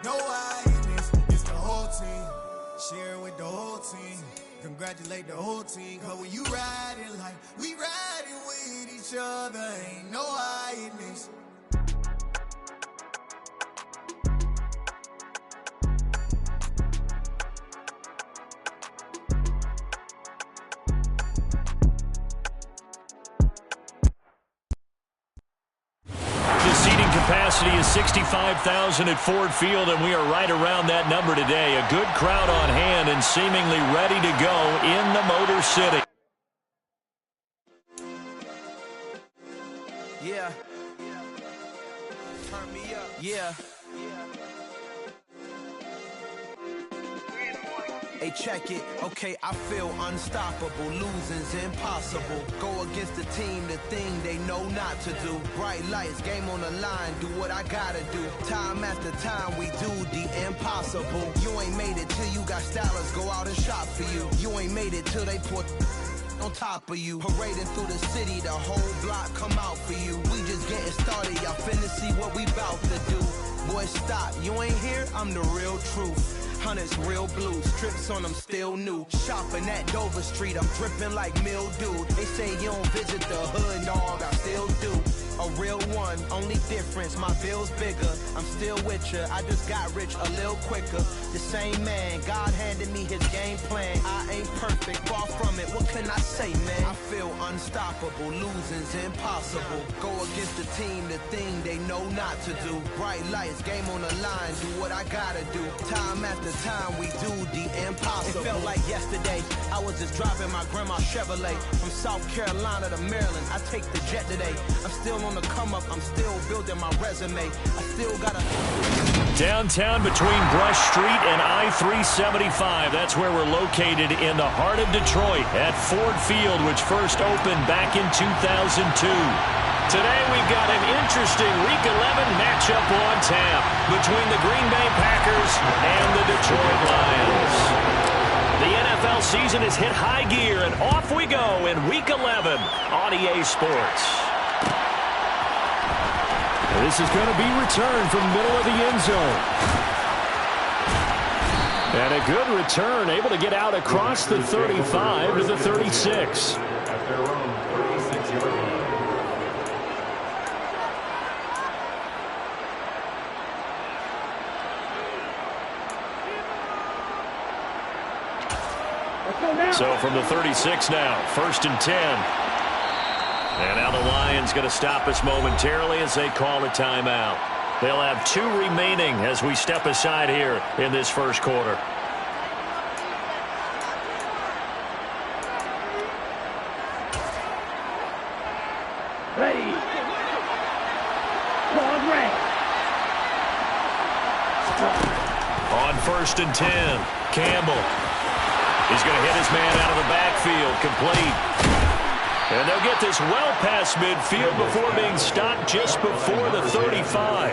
know why it's the whole team. Sharing with the whole team. Congratulate the whole team. Cause when you riding like we riding with each other, ain't no hiding. Capacity is 65,000 at Ford Field, and we are right around that number today. A good crowd on hand and seemingly ready to go in the Motor City. Yeah. Turn me up. Yeah. Hey, check it. Okay, I feel unstoppable. Losing's impossible. Go against the team, the thing they know not to do. Bright lights, game on the line. Do what I gotta do. Time after time, we do the impossible. You ain't made it till you got stylers go out and shop for you. You ain't made it till they put on top of you. Parading through the city, the whole block come out for you. We just getting started. Y'all finna see what we bout to do. Boy, stop. You ain't here? I'm the real truth. Hunters, real blues, strips on them still new. Shopping at Dover Street, I'm dripping like mildew. They say you don't visit the hood, dog, I still do. A real one, only difference, my bill's bigger. I'm still with ya, I just got rich a little quicker. The same man, God handed me his game plan. I ain't perfect, far from it, what can I say, man? I feel unstoppable, losing's impossible. Go against the team, the thing they know not to do. Bright lights, game on the line, do what I gotta do. Time after time, we do the impossible. It felt like yesterday, I was just driving my grandma's Chevrolet. From South Carolina to Maryland, I take the jet today. I'm still on the come up, I'm still building my resume. I still gotta... Downtown between Brush Street and I-375. That's where we're located in the heart of Detroit at Ford Field, which first opened back in 2002. Today we've got an interesting Week 11 matchup on tap between the Green Bay Packers and the Detroit Lions. The NFL season has hit high gear, and off we go in Week 11 on EA Sports. This is going to be returned from middle of the end zone. And a good return, able to get out across the 35 to the 36. At their own 36-yard line. So from the 36 now, 1st and 10. And now the Lions going to stop us momentarily as they call a timeout. They'll have 2 remaining as we step aside here in this first quarter. Ready. On 1st and 10, Campbell. He's going to hit his man out of the backfield, complete. And they'll get this well past midfield before being stopped just before the 35.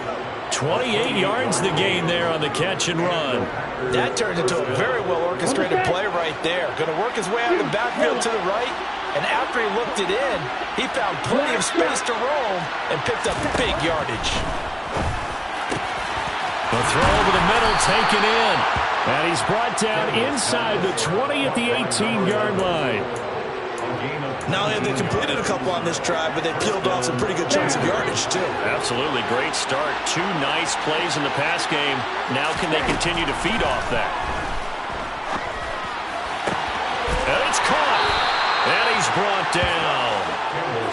28 yards the gain there on the catch and run. That turned into a very well-orchestrated play right there. Going to work his way out of the backfield to the right. And after he looked it in, he found plenty of space to roam and picked up big yardage. The throw over the middle taken in. And he's brought down inside the 20 at the 18-yard line. Not only have they completed a couple on this drive, but they peeled off some pretty good chunks of yardage, too. Absolutely. Great start. 2 nice plays in the pass game. Now can they continue to feed off that? And it's caught. And he's brought down.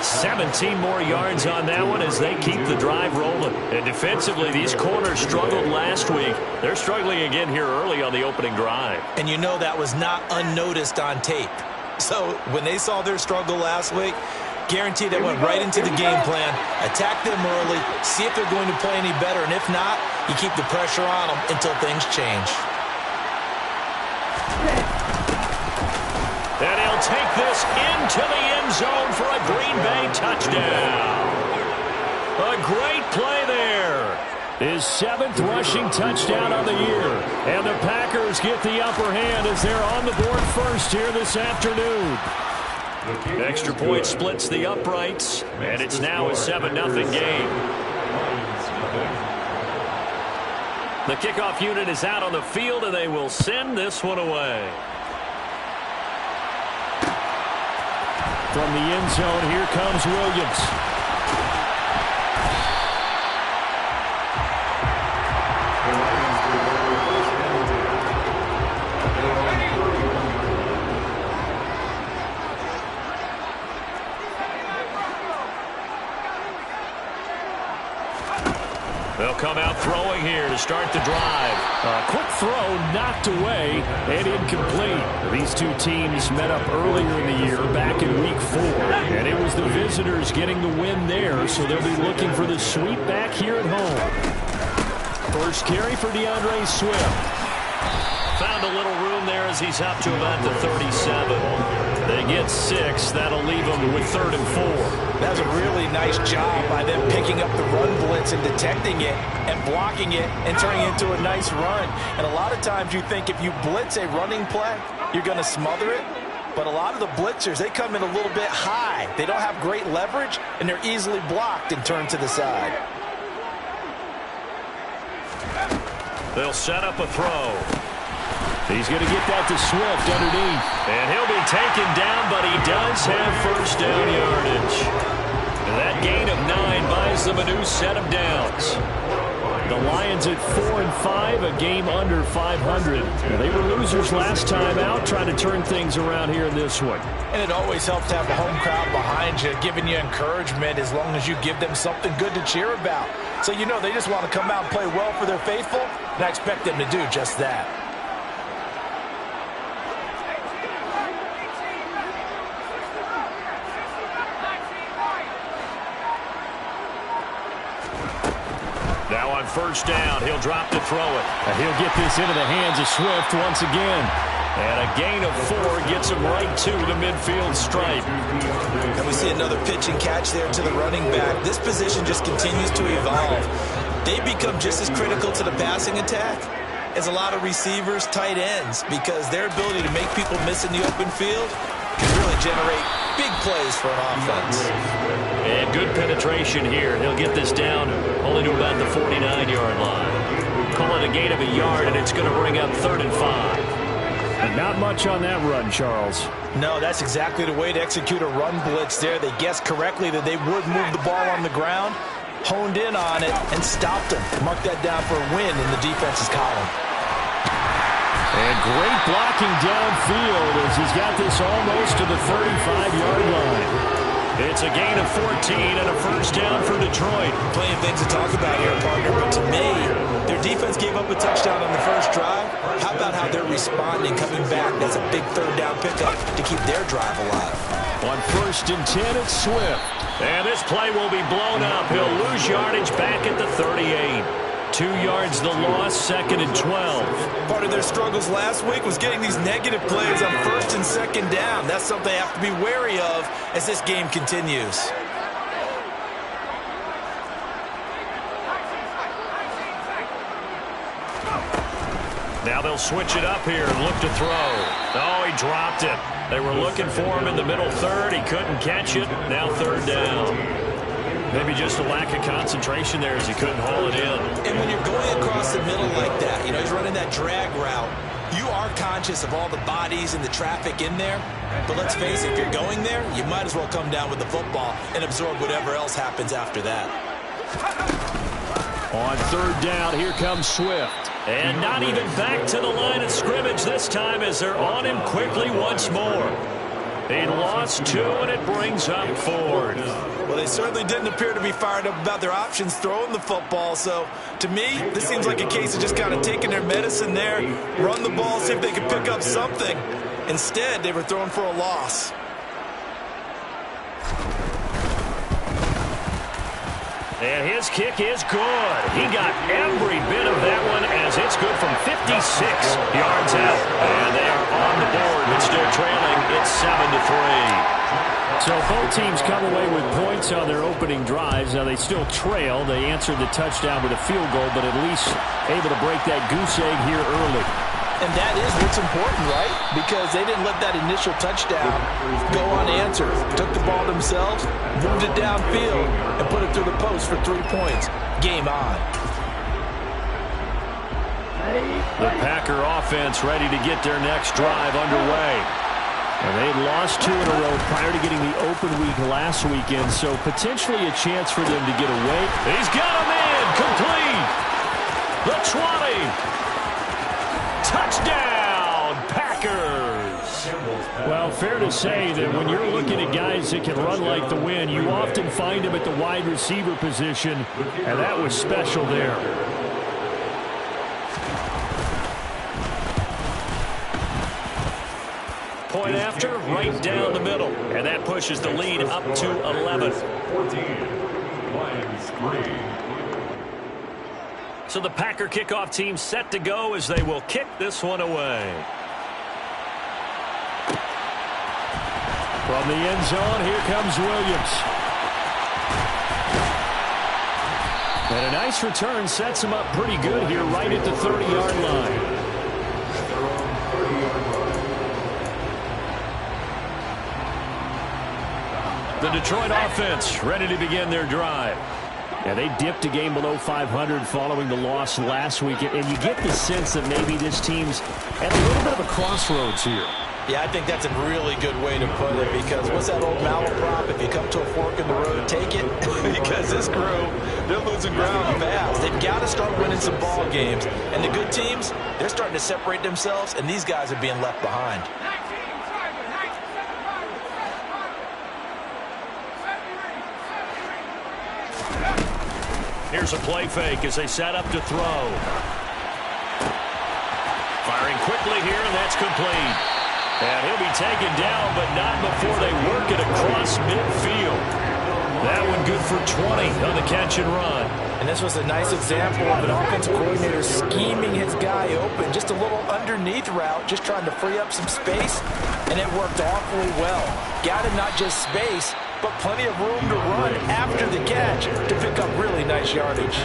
17 more yards on that one as they keep the drive rolling. And defensively, these corners struggled last week. They're struggling again here early on the opening drive. And you know that was not unnoticed on tape. So when they saw their struggle last week, guaranteed they went right into the game plan, attack them early, see if they're going to play any better, and if not, you keep the pressure on them until things change. And he'll take this into the end zone for a Green Bay touchdown. A great play there. His 7th rushing touchdown on the year. And the Packers get the upper hand as they're on the board first here this afternoon. Extra point splits the uprights, and it's now a 7-0 game. The kickoff unit is out on the field, and they will send this one away. From the end zone, here comes Williams. They'll come out throwing here to start the drive. A quick throw knocked away and incomplete. These two teams met up earlier in the year back in week 4. And it was the visitors getting the win there, so they'll be looking for the sweep back here at home. First carry for DeAndre Swift. Found a little room there as he's up to about the 37. They get 6. That'll leave them with 3rd and 4. That's a really nice job by them picking up the run blitz and detecting it and blocking it and turning it into a nice run. And a lot of times you think if you blitz a running play, you're going to smother it. But a lot of the blitzers, they come in a little bit high. They don't have great leverage, and they're easily blocked and turned to the side. They'll set up a throw. He's going to get that to Swift underneath. And he'll be taken down, but he does have first down yardage. And that gain of 9 buys them a new set of downs. The Lions at 4-5, a game under 500. They were losers last time out, trying to turn things around here in this one. And it always helps to have a home crowd behind you, giving you encouragement as long as you give them something good to cheer about. So you know they just want to come out and play well for their faithful, and I expect them to do just that. Now on first down, he'll drop to throw it. And he'll get this into the hands of Swift once again. And a gain of 4 gets him right to the midfield stripe. And we see another pitch and catch there to the running back. This position just continues to evolve. They become just as critical to the passing attack as a lot of receivers, tight ends, because their ability to make people miss in the open field can really generate big plays for an offense. And good penetration here. He'll get this down only to about the 49-yard line. Call it a gain of a yard, and it's going to bring up 3rd and 5. And not much on that run, Charles. No, that's exactly the way to execute a run blitz there. They guessed correctly that they would move the ball on the ground, honed in on it, and stopped them. Mark that down for a win in the defense's column. And great blocking downfield as he's got this almost to the 35-yard line. It's a gain of 14 and a first down for Detroit. Plenty of things to talk about here, partner, but to me, their defense gave up a touchdown on the first drive. How about how they're responding, coming back? That's a big 3rd down pickup to keep their drive alive. On 1st and 10, it's Swift. And this play will be blown up. He'll lose yardage back at the 38. 2 yards the loss, 2nd and 12. Part of their struggles last week was getting these negative plays on 1st and 2nd down. That's something they have to be wary of as this game continues. Now they'll switch it up here and look to throw. Oh, he dropped it. They were looking for him in the middle 3rd. He couldn't catch it. Now 3rd down. Maybe just a lack of concentration there as he couldn't haul it in. And when you're going across the middle like that, you know, he's running that drag route, you are conscious of all the bodies and the traffic in there. But let's face it, if you're going there, you might as well come down with the football and absorb whatever else happens after that. On 3rd down, here comes Swift. And not even back to the line of scrimmage this time as they're on him quickly once more. He lost 2, and it brings up 4. Well, they certainly didn't appear to be fired up about their options throwing the football. So, to me, this seems like a case of just kind of taking their medicine there, run the ball, see if they could pick up something. Instead, they were throwing for a loss. And his kick is good. He got every bit of that one as it's good from 56 yards out. And they are on the board, but still trailing. It's 7-3. So both teams come away with points on their opening drives. Now they still trail. They answered the touchdown with a field goal, but at least able to break that goose egg here early. And that is what's important, right? Because they didn't let that initial touchdown go unanswered. Took the ball themselves, moved it downfield, and put it through the post for 3 points. Game on. The Packer offense ready to get their next drive underway. And they'd lost 2 in a row prior to getting the open week last weekend, so potentially a chance for them to get away. He's got him in, complete. The 20. Touchdown, Packers. Well, fair to say that when you're looking at guys that can run like the wind, you often find them at the wide receiver position, and that was special there. Point after, right down the middle. And that pushes the lead up to 11. 14. Lions 3. So the Packer kickoff team set to go as they will kick this one away. From the end zone, here comes Williams. And a nice return sets him up pretty good here right at the 30-yard line. The Detroit offense ready to begin their drive. Yeah, they dipped a game below 500 following the loss last week, and you get the sense that maybe this team's at a little bit of a crossroads here. Yeah, I think that's a really good way to put it, because what's that old malaprop? If you come to a fork in the road, take it. Because this crew, they're losing ground fast. They've got to start winning some ball games. And the good teams, they're starting to separate themselves, and these guys are being left behind. Here's a play fake as they set up to throw. Firing quickly here, and that's complete. And he'll be taken down, but not before they work it across midfield. That one good for 20 on the catch and run. And this was a nice example of an offensive coordinator scheming his guy open. Just a little underneath route, just trying to free up some space, and it worked awfully well. Got him not just space, but plenty of room to run after the catch to pick up really nice yardage.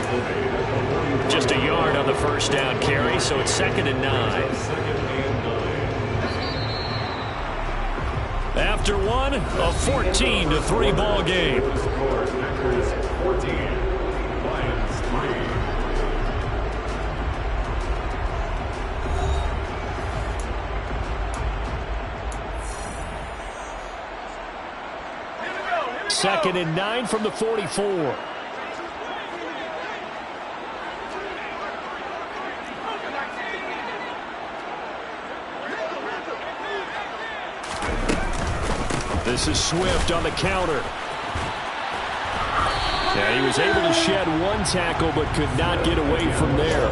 Just a yard on the first down carry, so it's 2nd and 9. After one, a 14-3 ball game. Packers 14. Lions 3. 2nd and 9 from the 44. This is Swift on the counter. Yeah, he was able to shed one tackle but could not get away from there.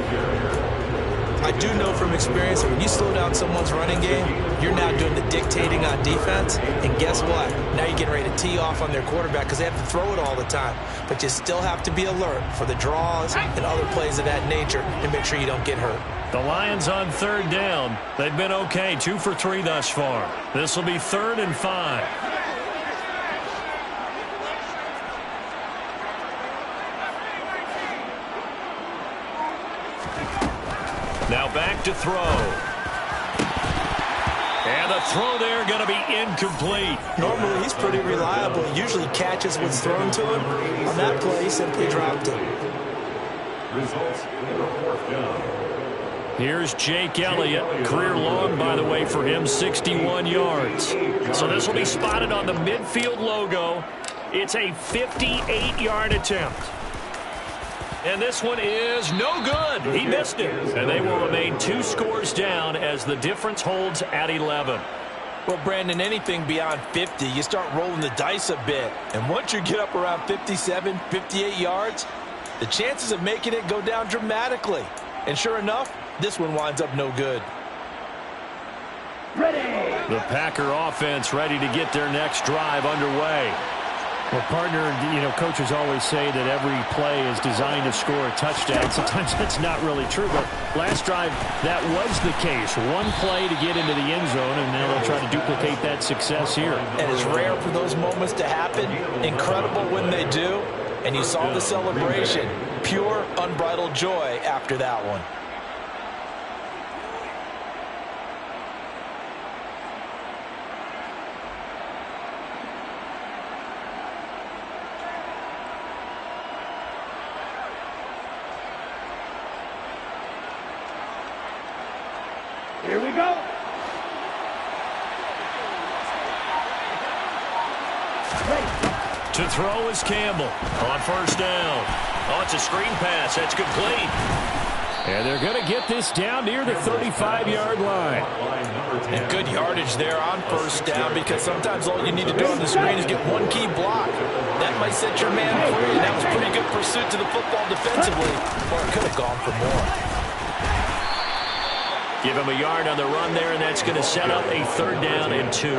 I do know from experience that when you slow down someone's running game, you're now doing the dictating on defense. And guess what? Now you're getting ready to tee off on their quarterback because they have to throw it all the time. But you still have to be alert for the draws and other plays of that nature and make sure you don't get hurt. The Lions on 3rd down. They've been okay, 2 for 3 thus far. This will be 3rd and 5. Now back to throw. And the throw there going to be incomplete. Normally he's pretty reliable. He usually catches what's thrown to him. On that play, he simply dropped it. Results in the 4th down. Here's Jake Elliott. Career long, by the way, for him, 61 yards. So this will be spotted on the midfield logo. It's a 58-yard attempt. And this one is no good. He missed it. And they will remain 2 scores down as the difference holds at 11. Well, Brandon, anything beyond 50, you start rolling the dice a bit. And once you get up around 57, 58 yards, the chances of making it go down dramatically. And sure enough, this one winds up no good. Ready. The Packer offense ready to get their next drive underway. Well, partner, you know, coaches always say that every play is designed to score a touchdown. Sometimes that's not really true, but last drive, that was the case. One play to get into the end zone, and now they'll try to duplicate that success here. And it's rare for those moments to happen. Incredible when they do. And you saw the celebration. Pure, unbridled joy after that one. Here we go. To throw is Campbell on first down. Oh, it's a screen pass. That's complete. And they're going to get this down near the 35-yard line. And good yardage there on first down, because sometimes all you need to do on the screen is get one key block. That might set your man free. That was pretty good pursuit to the football defensively, or it could have gone for more. Give him a yard on the run there, and that's going to set up a 3rd down and 2.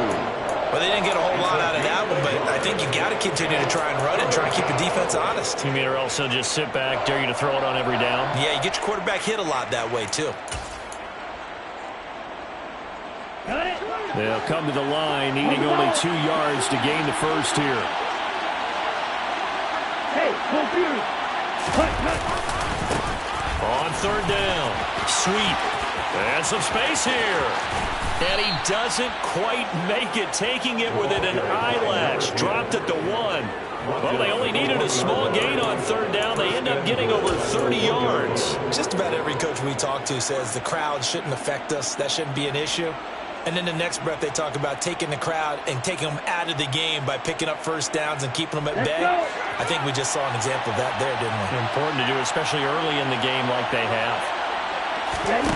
Well, they didn't get a whole lot out of that one, but I think you got to continue to try and run and try and keep the defense honest. You mean or also just sit back, dare you to throw it on every down? Yeah, you get your quarterback hit a lot that way, too. They'll come to the line, needing only 2 yards to gain the first here. Hey, confused. On 3rd down, sweep. And some space here. And he doesn't quite make it, taking it within an eyelash. Dropped at the 1. Well, they only needed a small gain on 3rd down. They end up getting over 30 yards. Just about every coach we talk to says the crowd shouldn't affect us. That shouldn't be an issue. And then the next breath they talk about taking the crowd and taking them out of the game by picking up first downs and keeping them at bay. I think we just saw an example of that there, didn't we? Important to do, especially early in the game like they have. Ready?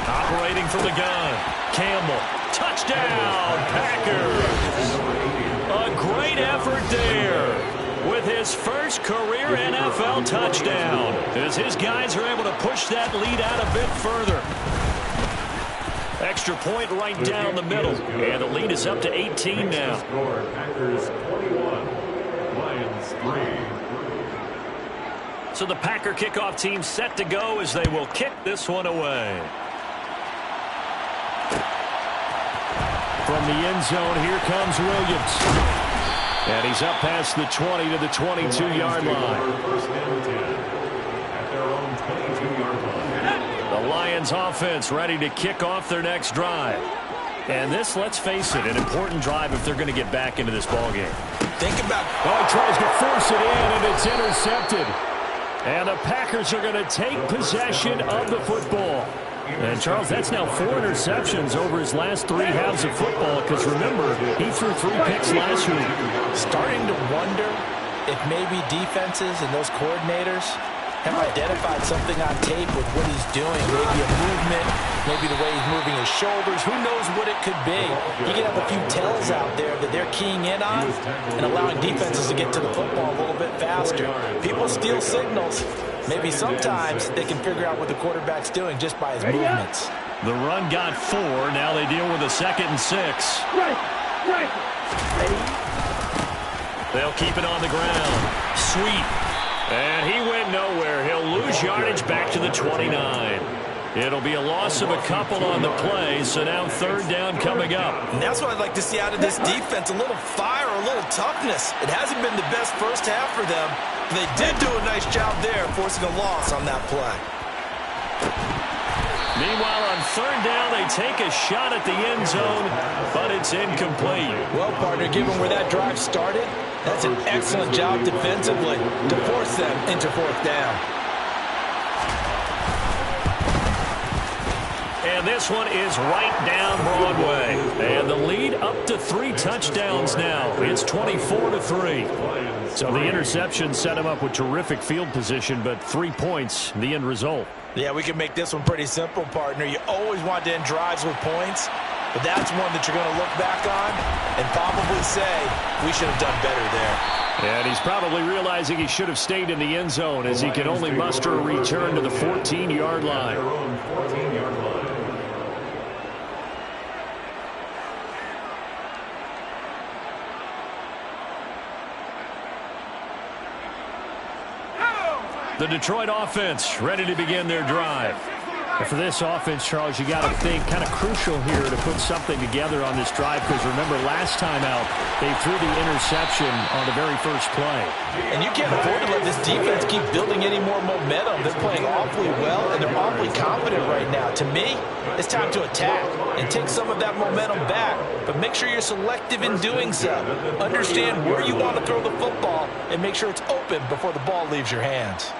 Operating from the gun, Campbell. Touchdown, Packers. A great effort there with his first career NFL touchdown, as his guys are able to push that lead out a bit further. Extra point right down the middle, and the lead is up to 18 now. Packers 21, Lions 3. So the Packer kickoff team set to go as they will kick this one away. From the end zone, here comes Williams. And he's up past the 20 to the 22-yard line. First and 10 at their own 22-yard line. The Lions offense ready to kick off their next drive. And this, let's face it, an important drive if they're going to get back into this ballgame. Think about it. Oh, he tries to force it in, and it's intercepted. And the Packers are going to take possession of the football. And, Charles, that's now 4 interceptions over his last 3 halves of football, because, remember, he threw 3 picks last week. Starting to wonder if maybe defenses and those coordinators have identified something on tape with what he's doing. Maybe a movement, maybe the way he's moving his shoulders. Who knows what it could be? You can have a few tells out there that they're keying in on and allowing defenses to get to the football a little bit faster. People steal signals. Maybe sometimes they can figure out what the quarterback's doing just by his movements. The run got 4. Now they deal with a 2nd and 6. Ready? They'll keep it on the ground. Sweep. And he went nowhere. He'll lose yardage back to the 29. It'll be a loss of a couple on the play, so now 3rd down coming up. And that's what I'd like to see out of this defense, a little fire, a little toughness. It hasn't been the best first half for them, but they did do a nice job there, forcing a loss on that play. Meanwhile, on 3rd down, they take a shot at the end zone, but it's incomplete. Well, partner, given where that drive started, that's an excellent job defensively to force them into 4th down. And this one is right down Broadway. And the lead up to 3 touchdowns now. It's 24-3. So the interception set him up with terrific field position, but 3 points, the end result. Yeah, we can make this one pretty simple, partner. You always want to end drives with points, but that's one that you're going to look back on and probably say, we should have done better there. And he's probably realizing he should have stayed in the end zone, as he can only muster a return to the 14-yard line. The Detroit offense ready to begin their drive. And for this offense, Charles, you got to think kind of crucial here to put something together on this drive, because remember, last time out, they threw the interception on the very first play. And you can't afford to let this defense keep building any more momentum. They're playing awfully well, and they're awfully confident right now. To me, it's time to attack and take some of that momentum back, but make sure you're selective in doing so. Understand where you want to throw the football and make sure it's open before the ball leaves your hands.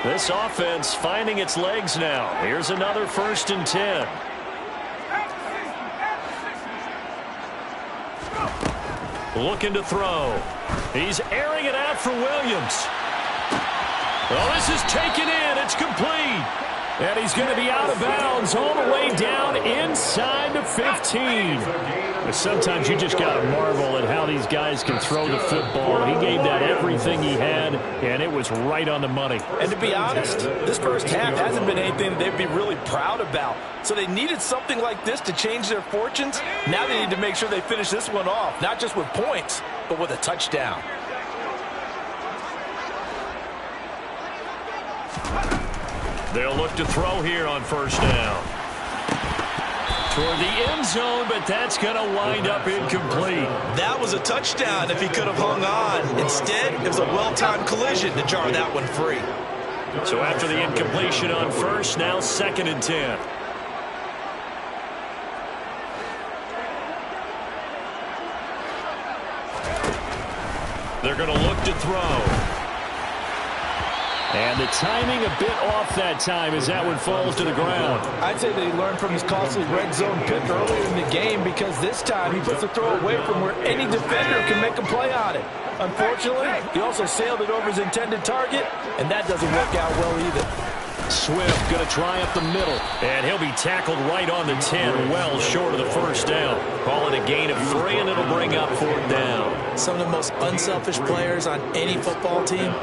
This offense finding its legs now. Here's another 1st and 10. Looking to throw. He's airing it out for Williams. Well, this is taken in. It's complete. And he's going to be out of bounds all the way down inside the 15. But sometimes you just got to marvel at how these guys can throw the football. He gave that everything he had, and it was right on the money. And to be honest, this first half hasn't been anything that they'd be really proud about. So they needed something like this to change their fortunes. Now they need to make sure they finish this one off, not just with points, but with a touchdown. They'll look to throw here on 1st down. Toward the end zone, but that's going to wind up incomplete. That was a touchdown if he could have hung on. Instead, it was a well-timed collision to jar that one free. So after the incompletion on 1st, now 2nd and 10. They're going to look to throw. And the timing a bit off that time as that one falls to the ground. I'd say that he learned from his costly red zone pick earlier in the game, because this time he puts the throw away from where any defender can make a play on it. Unfortunately, he also sailed it over his intended target, and that doesn't work out well either. Swift going to try up the middle, and he'll be tackled right on the 10, well short of the 1st down. Call it a gain of 3, and it'll bring up 4th down. Some of the most unselfish players on any football team,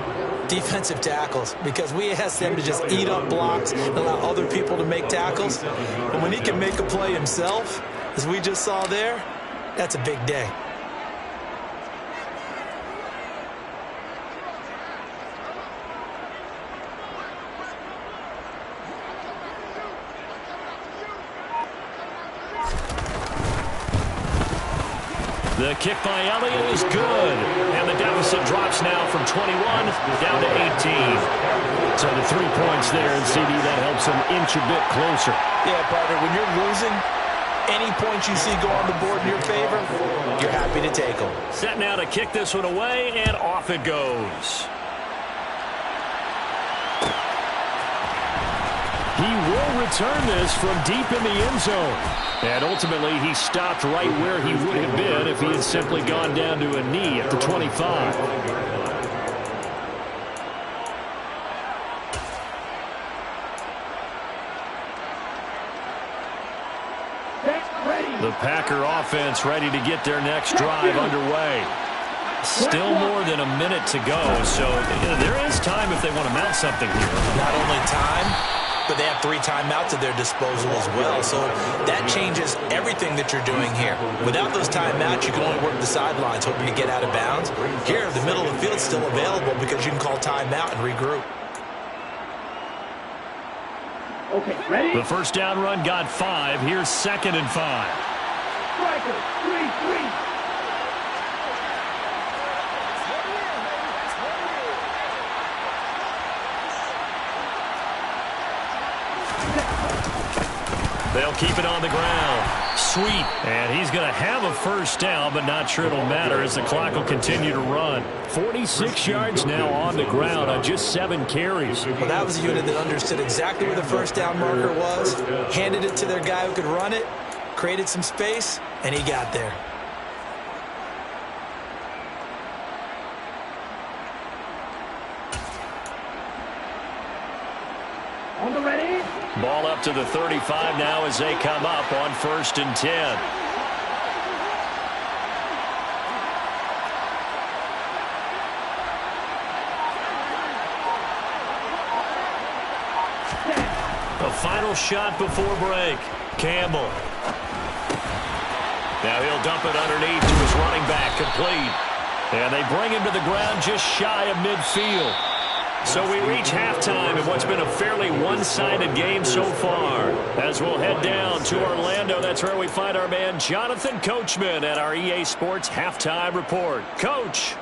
defensive tackles, because we ask them to just eat up blocks and allow other people to make tackles. But when he can make a play himself, as we just saw there, that's a big day. The kick by Elliott is good. And the deficit drops now from 21 down to 18. So the 3 points there, and CD, that helps them inch a bit closer. Yeah, partner, when you're losing, any points you see go on the board in your favor, you're happy to take them. Set now to kick this one away, and off it goes. He will return this from deep in the end zone. And ultimately, he stopped right where he would have been if he had simply gone down to a knee at the 25. The Packer offense ready to get their next drive underway. Still more than a minute to go, so there is time if they want to mount something here. Not only time, but they have 3 timeouts at their disposal as well. So that changes everything that you're doing here. Without those timeouts, you can only work the sidelines, hoping to get out of bounds. Here, the middle of the field is still available because you can call timeout and regroup. Okay, ready? The 1st down run got 5. Here's 2nd and 5. Striker, 3-3. They'll keep it on the ground. Sweet. And he's going to have a 1st down, but not sure it'll matter as the clock will continue to run. 46 yards now on the ground on just 7 carries. Well, that was a unit that understood exactly where the 1st down marker was, handed it to their guy who could run it, created some space, and he got there. On the ready? Ball up to the 35 now as they come up on 1st and 10. The final shot before break. Campbell. Now he'll dump it underneath to his running back, complete. And they bring him to the ground just shy of midfield. So we reach halftime in what's been a fairly one-sided game so far. As we'll head down to Orlando, that's where we find our man Jonathan Coachman at our EA Sports Halftime Report. Coach.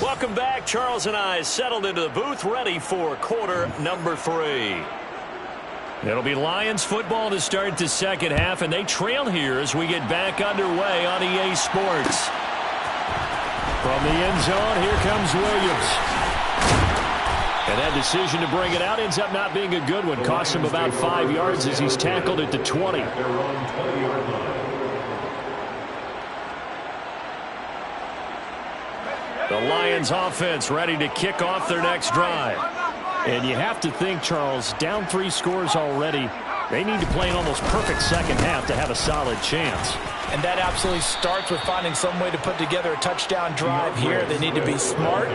Welcome back. Charles and I settled into the booth, ready for quarter number 3. It'll be Lions football to start the second half, and they trail here as we get back underway on EA Sports. From the end zone, here comes Williams. And that decision to bring it out ends up not being a good one. Costs him about 5 yards as he's tackled at the 20. The Lions offense ready to kick off their next drive. And you have to think, Charles, down 3 scores already. They need to play an almost perfect second half to have a solid chance. And that absolutely starts with finding some way to put together a touchdown drive here. They need to be smart,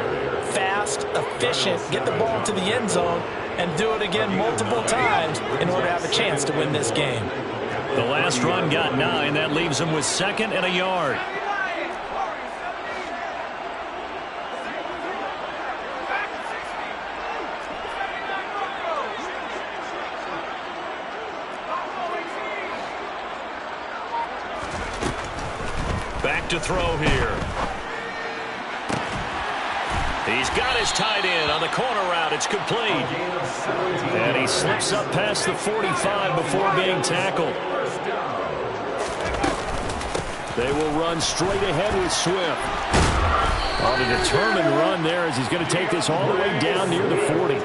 fast, efficient, get the ball to the end zone, and do it again multiple times in order to have a chance to win this game. The last run got 9. That leaves them with 2nd and a yard. To throw here. He's got his tight end on the corner route. It's complete. And he slips up past the 45 before being tackled. They will run straight ahead with Swift. On a determined run there as he's going to take this all the way down near the 40.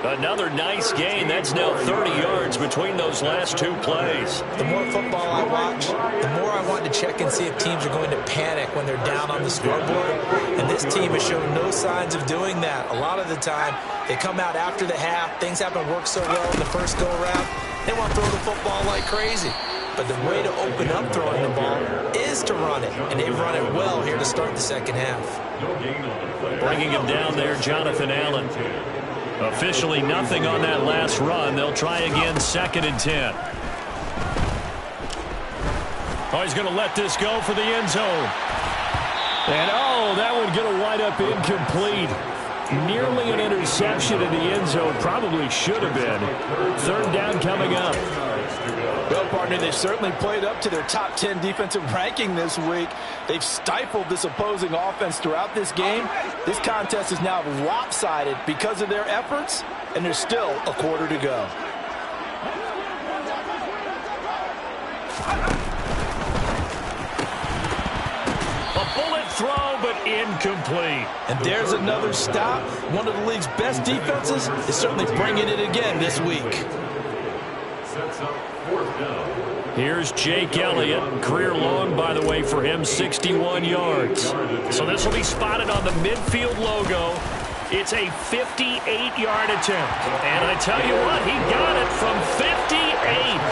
Another nice gain. That's now 30 yards between those last 2 plays. The more football I watch, the more I want to check and see if teams are going to panic when they're down on the scoreboard. And this team has shown no signs of doing that. A lot of the time, they come out after the half. Things haven't worked so well in the first go-around. They want to throw the football like crazy. But the way to open up throwing the ball is to run it. And they've run it well here to start the second half. Bringing him down there, Jonathan Allen. Officially nothing on that last run. They'll try again, 2nd and 10. Oh, he's going to let this go for the end zone. And, oh, that one going to wind up incomplete. Nearly an interception in the end zone. Probably should have been. 3rd down coming up. Well, partner, they've certainly played up to their top 10 defensive ranking this week. They've stifled this opposing offense throughout this game. This contest is now lopsided because of their efforts, and there's still a quarter to go. A bullet throw, but incomplete. And there's another stop. One of the league's best defenses is certainly bringing it again this week. Here's Jake Elliott. Career long, by the way, for him, 61 yards. So this will be spotted on the midfield logo. It's a 58-yard attempt. And I tell you what, he got it from 58.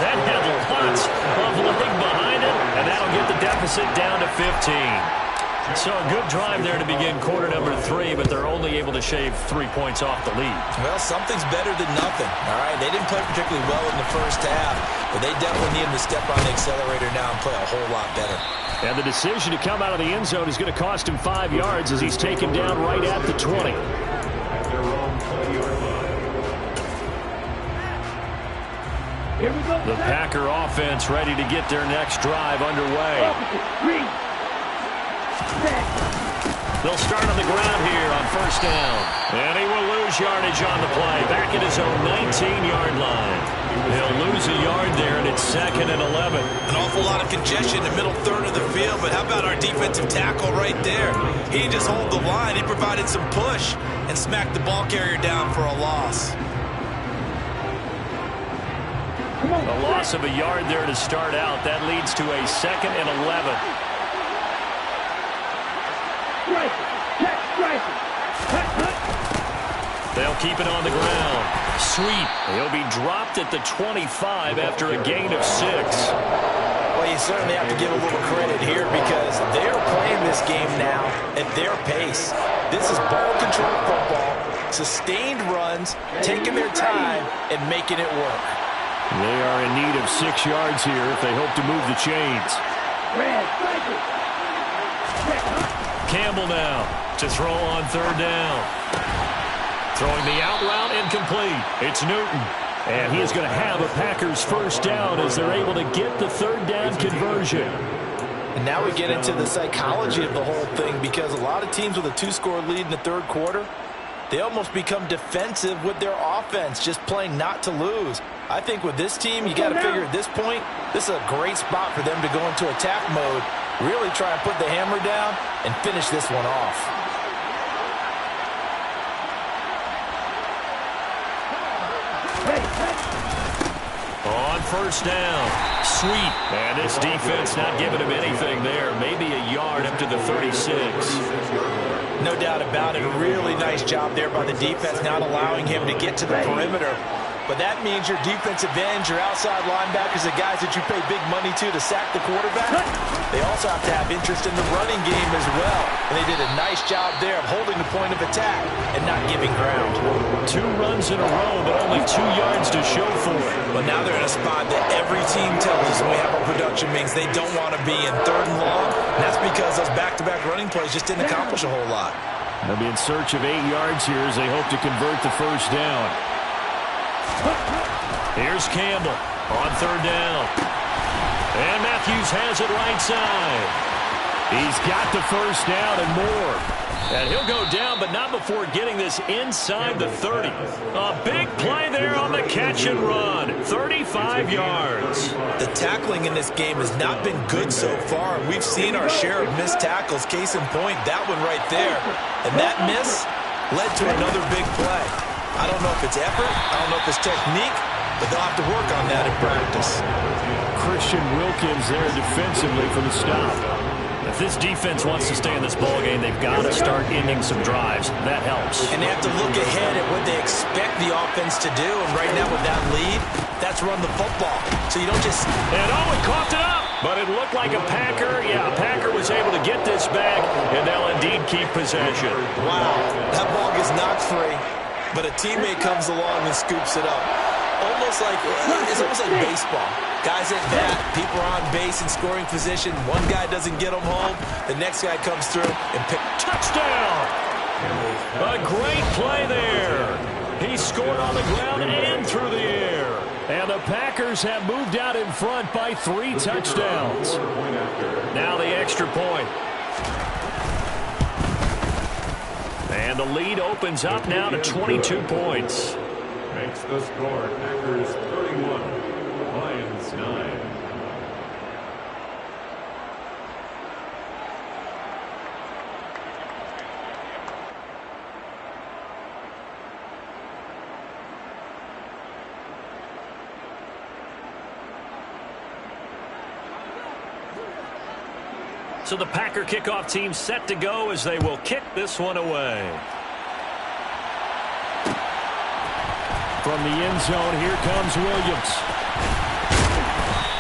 That had lots of leg behind it, and that'll get the deficit down to 15. So a good drive there to begin quarter number 3, but they're only able to shave 3 points off the lead. Well, something's better than nothing. All right, they didn't play particularly well in the first half, but they definitely need him to step on the accelerator now and play a whole lot better. And the decision to come out of the end zone is going to cost him 5 yards as he's taken down right at the 20. Here we go. The Packer offense ready to get their next drive underway. 3, 6. They'll start on the ground here on 1st down. And he will lose yardage on the play. Back at his own 19-yard line. He'll lose a yard there, and it's 2nd and 11. An awful lot of congestion in the middle third of the field, but how about our defensive tackle right there? He didn't just hold the line. He provided some push and smacked the ball carrier down for a loss. A loss of a yard there to start out. That leads to a 2nd and 11. They'll keep it on the ground. Sweet. He'll be dropped at the 25 after a gain of 6. Well, you certainly have to give a little credit here because they're playing this game now at their pace. This is ball control football, sustained runs, taking their time, and making it work. They are in need of 6 yards here if they hope to move the chains. Campbell now to throw on 3rd down. Throwing the out route incomplete. It's Newton. And he is going to have a Packers 1st down as they're able to get the 3rd down conversion. And now we get into the psychology of the whole thing because a lot of teams with a 2-score lead in the 3rd quarter, they almost become defensive with their offense, just playing not to lose. I think with this team, you got to figure at this point, this is a great spot for them to go into attack mode, really try and put the hammer down and finish this one off. On first down, Sweet. And this defense not giving him anything there. Maybe a yard up to the 36. No doubt about it. A really nice job there by the defense, not allowing him to get to the perimeter. But that means your defensive ends, your outside linebackers, the guys that you pay big money to sack the quarterback, they also have to have interest in the running game as well. And they did a nice job there of holding the point of attack and not giving ground. 2 runs in a row, but only 2 yards to show for it. But now they're in a spot that every team tells us when we have a production means they don't want to be in 3rd and long. And that's because those back-to-back running plays just didn't accomplish a whole lot. They'll be in search of 8 yards here as they hope to convert the first down. Here's Campbell on 3rd down. And Matthews has it right side. He's got the first down and more. And he'll go down, but not before getting this inside the 30. A big play there on the catch and run. 35 yards. The tackling in this game has not been good so far. We've seen our share of missed tackles. Case in point, that one right there. And that miss led to another big play. I don't know if it's effort, I don't know if it's technique, but they'll have to work on that in practice. Christian Wilkins there defensively for the stop. If this defense wants to stay in this ballgame, they've got to start ending some drives. That helps. And they have to look ahead at what they expect the offense to do. And right now with that lead, that's run the football. So you don't just... And it coughed it up. But it looked like a Packer. Yeah, a Packer was able to get this back, and they'll indeed keep possession. Wow, that ball gets knocked free, but a teammate comes along and scoops it up. It's almost like baseball. Guys at bat, people are on base in scoring position. One guy doesn't get them home. The next guy comes through and touchdown! A great play there. He scored on the ground and through the air. And the Packers have moved out in front by 3 touchdowns. Now the extra point. And the lead opens up now to 22 points. Makes the score Packers 31, Lions 9. So the Packer kickoff team set to go as they will kick this one away. From the end zone, here comes Williams.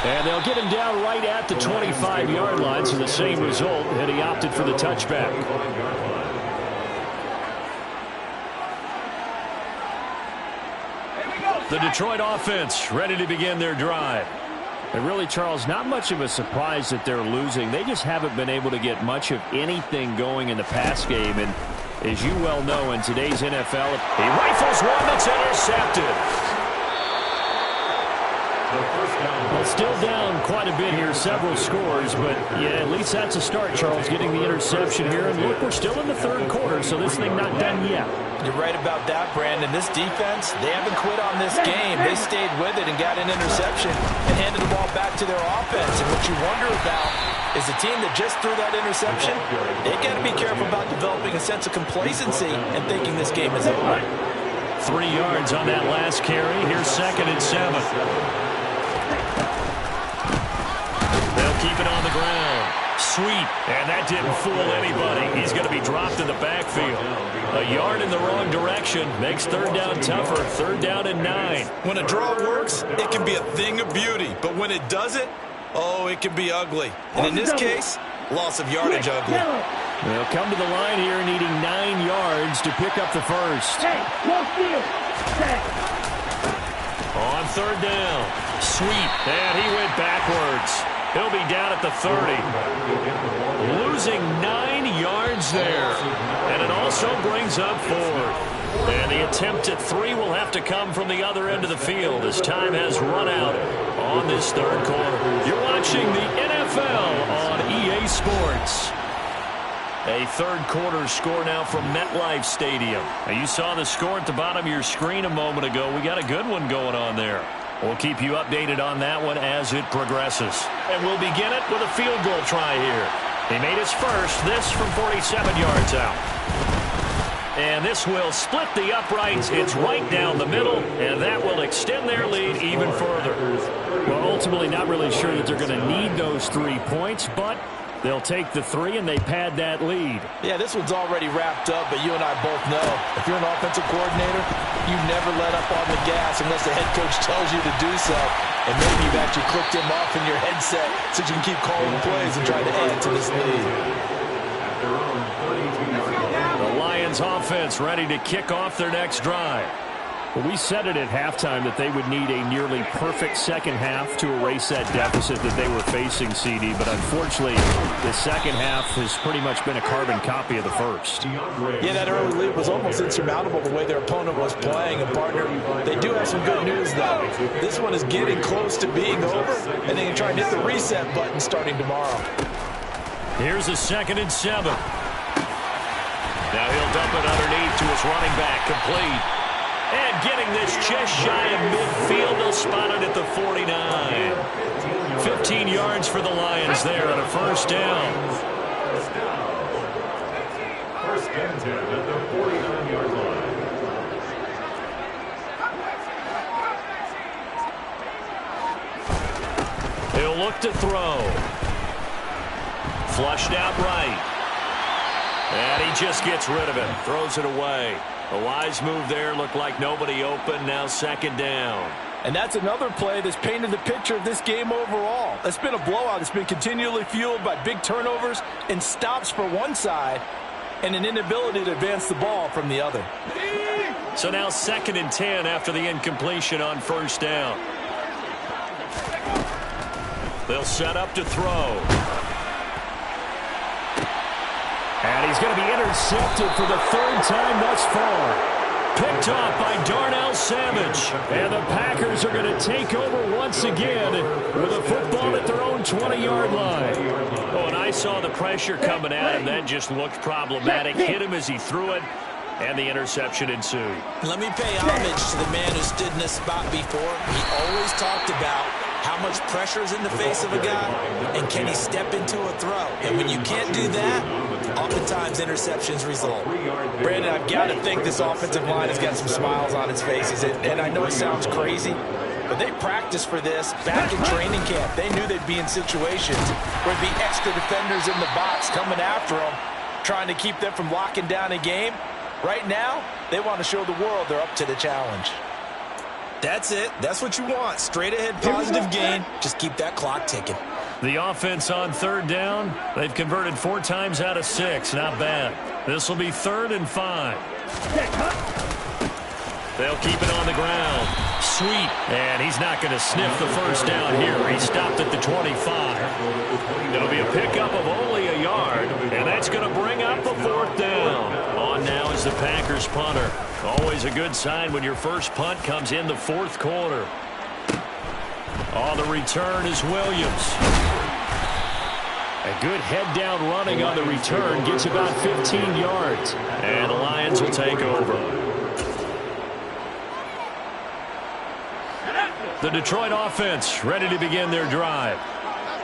And they'll get him down right at the 25-yard line, so the same result, and he opted for the touchback. The Detroit offense ready to begin their drive. And really, Charles, not much of a surprise that they're losing. They just haven't been able to get much of anything going in the pass game. And as you well know, in today's NFL, he rifles one that's intercepted. Well, still down quite a bit here, several scores, but yeah, at least that's a start, Charles, getting the interception here. And look, we're still in the 3rd quarter, so this thing not done yet. You're right about that, Brandon. This defense, they haven't quit on this game. They stayed with it and got an interception and handed the ball back to their offense. And what you wonder about is the team that just threw that interception, they got to be careful about developing a sense of complacency and thinking this game is over. 3 yards on that last carry. Here's 2nd and 7. They'll keep it on the ground. Sweet. And that didn't fool anybody. He's going to be dropped in the backfield. A yard in the wrong direction makes 3rd down tougher. 3rd down and 9. When a draw works, it can be a thing of beauty. But when it doesn't, oh, it can be ugly. And in this case, loss of yardage ugly. They'll come to the line here needing 9 yards to pick up the first. On 3rd down. Sweet. And he went backwards. He'll be down at the 30. Losing 9 yards there. And it also brings up 4th. And the attempt at 3 will have to come from the other end of the field as time has run out on this 3rd quarter. You're watching the NFL on EA Sports. A third quarter score now from MetLife Stadium. Now, you saw the score at the bottom of your screen a moment ago. We got a good one going on there. We'll keep you updated on that one as it progresses. And we'll begin it with a field goal try here. He made his first, this from 47 yards out. And this will split the uprights. It's right down the middle, and that will extend their lead even further. Well, ultimately not really sure that they're going to need those 3 points, but they'll take the 3 and they pad that lead. Yeah, this one's already wrapped up, but you and I both know if you're an offensive coordinator, you never let up on the gas unless the head coach tells you to do so. And maybe you've actually clicked him off in your headset so you can keep calling plays and try to add to this lead. The Lions offense ready to kick off their next drive. Well, we said it at halftime that they would need a nearly perfect second half to erase that deficit that they were facing, CD. But unfortunately, the second half has pretty much been a carbon copy of the first. Yeah, that early lead was almost insurmountable the way their opponent was playing. And, partner, they do have some good news, though. This one is getting close to being over, and they can try and hit the reset button starting tomorrow. Here's a 2nd and 7. Now he'll dump it underneath to his running back, complete. And getting this just shy of midfield, they'll spot it at the 49. 15 yards for the Lions there on a first down. First and 10 at the 49-yard line. He'll look to throw. Flushed out right. And he just gets rid of it. Throws it away. A wise move there. Looked like nobody open. Now 2nd down. And that's another play that's painted the picture of this game overall. It's been a blowout. It's been continually fueled by big turnovers and stops for one side and an inability to advance the ball from the other. So now 2nd and 10 after the incompletion on first down. They'll set up to throw. And he's going to be intercepted for the 3rd time thus far. Picked off by Darnell Savage. And the Packers are going to take over once again with a football at their own 20-yard line. Oh, and I saw the pressure coming at him. That just looked problematic. Hit him as he threw it, and the interception ensued. Let me pay homage to the man who stood in this spot before. He always talked about how much pressure is in the face of a guy, and can he step into a throw? And when you can't do that, oftentimes interceptions result. Brandon, I've got to think this offensive line has got some smiles on its faces. And I know it sounds crazy, but they practiced for this back in training camp. They knew they'd be in situations where there'd be extra defenders in the box coming after them, trying to keep them from locking down a game. Right now, they want to show the world they're up to the challenge. That's it. That's what you want. Straight ahead, positive gain. Just keep that clock ticking. The offense on 3rd down. They've converted 4 times out of 6. Not bad. This will be 3rd and 5. They'll keep it on the ground. Sweet. And he's not going to sniff the first down here. He stopped at the 25. It'll be a pickup of only a yard, and that's going to bring up a 4th down. On now is the Packers punter. Always a good sign when your first punt comes in the 4th quarter. On the return is Williams. A good head-down running on the return gets about 15 yards. And the Lions will take over. The Detroit offense ready to begin their drive.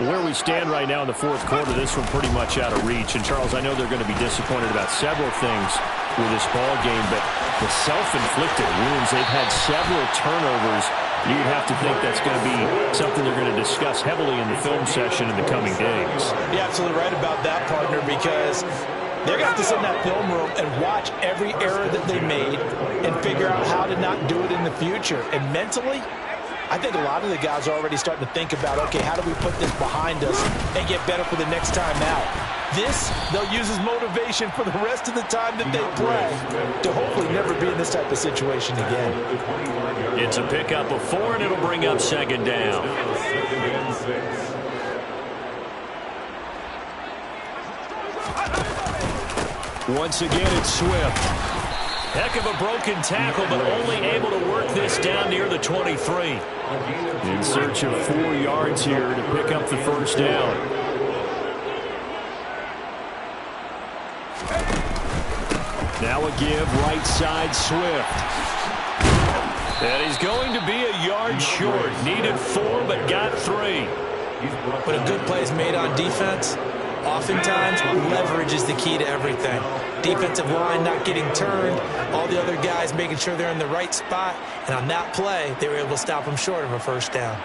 Where we stand right now in the 4th quarter, this one pretty much out of reach. And, Charles, I know they're going to be disappointed about several things with this ball game, but the self-inflicted wounds, they've had several turnovers. You'd have to think that's going to be something they're going to discuss heavily in the film session in the coming days. You're absolutely right about that, partner, because they're going to have to sit in that film room and watch every error that they made and figure out how to not do it in the future. And mentally, I think a lot of the guys are already starting to think about, okay, how do we put this behind us and get better for the next time out? This, they'll use as motivation for the rest of the time that they play to hopefully never be in this type of situation again. It's a pickup of 4, and it'll bring up 2nd down. Once again, it's Swift. Heck of a broken tackle, but only able to work this down near the 23. In search of 4 yards here to pick up the first down. Now a give, right side, Swift. And he's going to be a yard short. Needed 4, but got 3. When a good play is made on defense, oftentimes leverage is the key to everything. Defensive line not getting turned, all the other guys making sure they're in the right spot, and on that play, they were able to stop them short of a first down.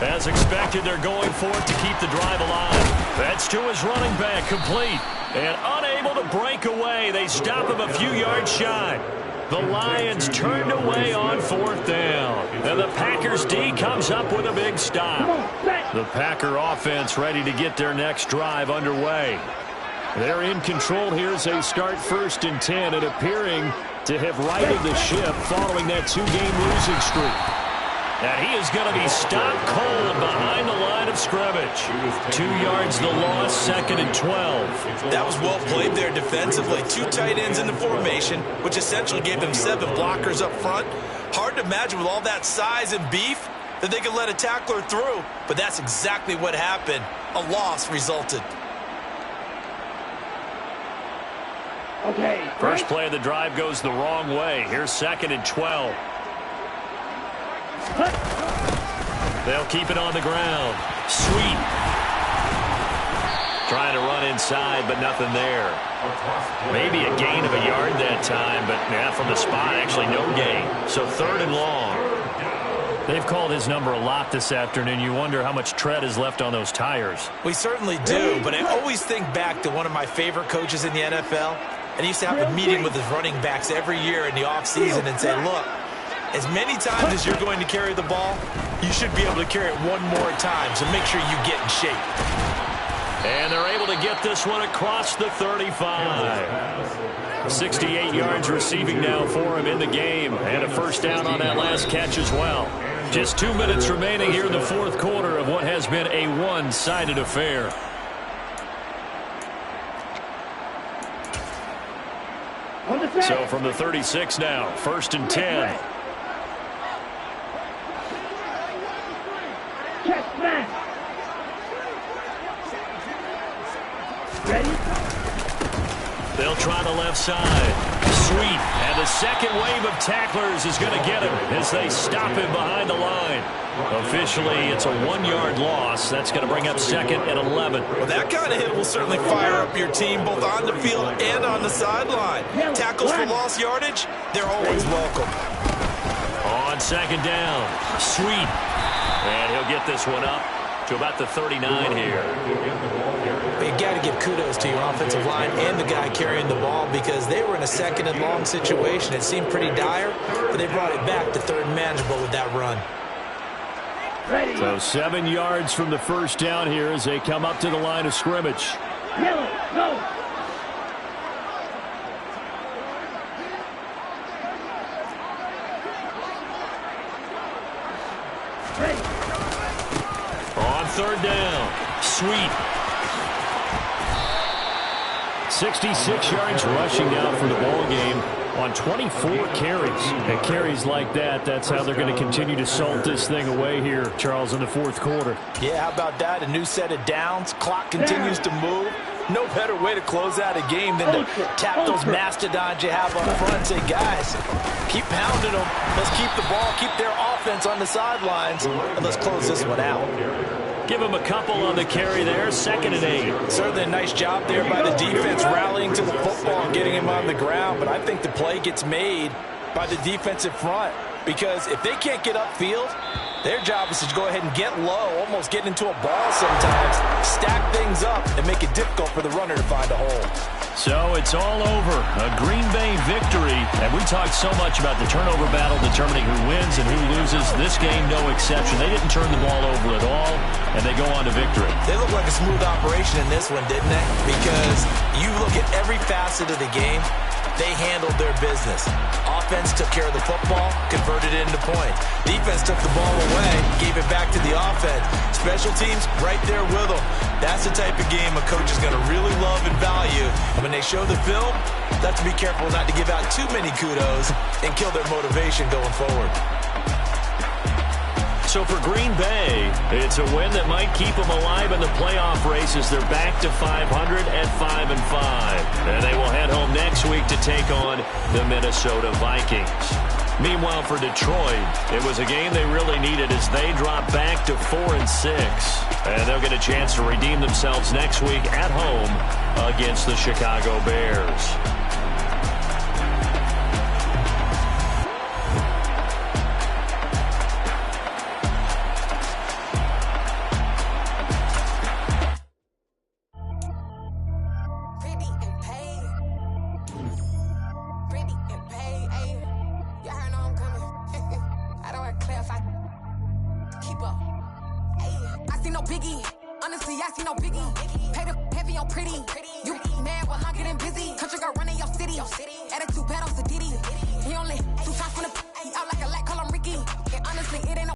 As expected, they're going for it to keep the drive alive. That's to his running back, complete. And unable to break away. They stop him a few yards shy. The Lions turned away on 4th down. And the Packers D comes up with a big stop. The Packer offense ready to get their next drive underway. They're in control here as they start 1st and 10 and appearing to have righted the ship following that 2-game losing streak. And he is going to be stopped cold behind the line of scrimmage. 2 yards the loss, 2nd and 12. That was well played there defensively. 2 tight ends in the formation, which essentially gave them 7 blockers up front. Hard to imagine with all that size and beef that they could let a tackler through. But that's exactly what happened. A loss resulted. Okay. First play of the drive goes the wrong way. Here's 2nd and 12. They'll keep it on the ground. Sweet. Trying to run inside, but nothing there. Maybe a gain of a yard that time, but from the spot, actually no gain. So 3rd and long. They've called his number a lot this afternoon. You wonder how much tread is left on those tires. We certainly do, but I always think back to one of my favorite coaches in the NFL. And he used to have a meeting with his running backs every year in the offseason and say, look, as many times as you're going to carry the ball, you should be able to carry it one more time, so make sure you get in shape. And they're able to get this one across the 35. 68 yards receiving now for him in the game, and a first down on that last catch as well. Just 2 minutes remaining here in the 4th quarter of what has been a one-sided affair. So from the 36 now, 1st and 10. They'll try the left side. Sweet. And the second wave of tacklers is going to get him as they stop him behind the line. Officially, it's a 1-yard loss. That's going to bring up 2nd and 11. Well, that kind of hit will certainly fire up your team both on the field and on the sideline. Tackles for lost yardage, they're always welcome. On 2nd down, Sweet. And he'll get this one up to about the 39 here. But you got to give kudos to your offensive line and the guy carrying the ball because they were in a 2nd and long situation. It seemed pretty dire, but they brought it back to 3rd and manageable with that run. So 7 yards from the first down here as they come up to the line of scrimmage. Yellow, go. On 3rd down, Sweet. 66 yards rushing now for the ball game on 24 carries. And carries like that, that's how they're going to continue to salt this thing away here, Charles, in the 4th quarter. Yeah, how about that? A new set of downs. Clock continues to move. No better way to close out a game than to tap those mastodons you have up front and say, guys, keep pounding them. Let's keep the ball, keep their offense on the sidelines, and let's close this one out. Give him a couple on the carry there, 2nd and 8. Certainly a nice job there by the defense rallying to the football and getting him on the ground, but I think the play gets made by the defensive front because if they can't get upfield, their job is to go ahead and get low, almost get into a ball sometimes, stack things up, and make it difficult for the runner to find a hole. So it's all over. A Green Bay victory. And we talked so much about the turnover battle determining who wins and who loses. This game, no exception. They didn't turn the ball over at all, and they go on to victory. They look like a smooth operation in this one, didn't they? Because you look at every facet of the game, they handled their business. Offense took care of the football, converted it into points. Defense took the ball away, gave it back to the offense. special teams, right there with them. That's the type of game a coach is going to really love and value. And when they show the film, they have to be careful not to give out too many kudos and kill their motivation going forward. So for Green Bay, it's a win that might keep them alive in the playoff race as they're back to 500 at 5-5. And they will head home next week to take on the Minnesota Vikings. Meanwhile, for Detroit, it was a game they really needed as they drop back to 4-6. And they'll get a chance to redeem themselves next week at home against the Chicago Bears. Honestly, I see no biggie. Pay the heavy on pretty. You mad while I'm getting busy. Country girl running your city. Attitude bad on Sadiddy. He only 2 times from the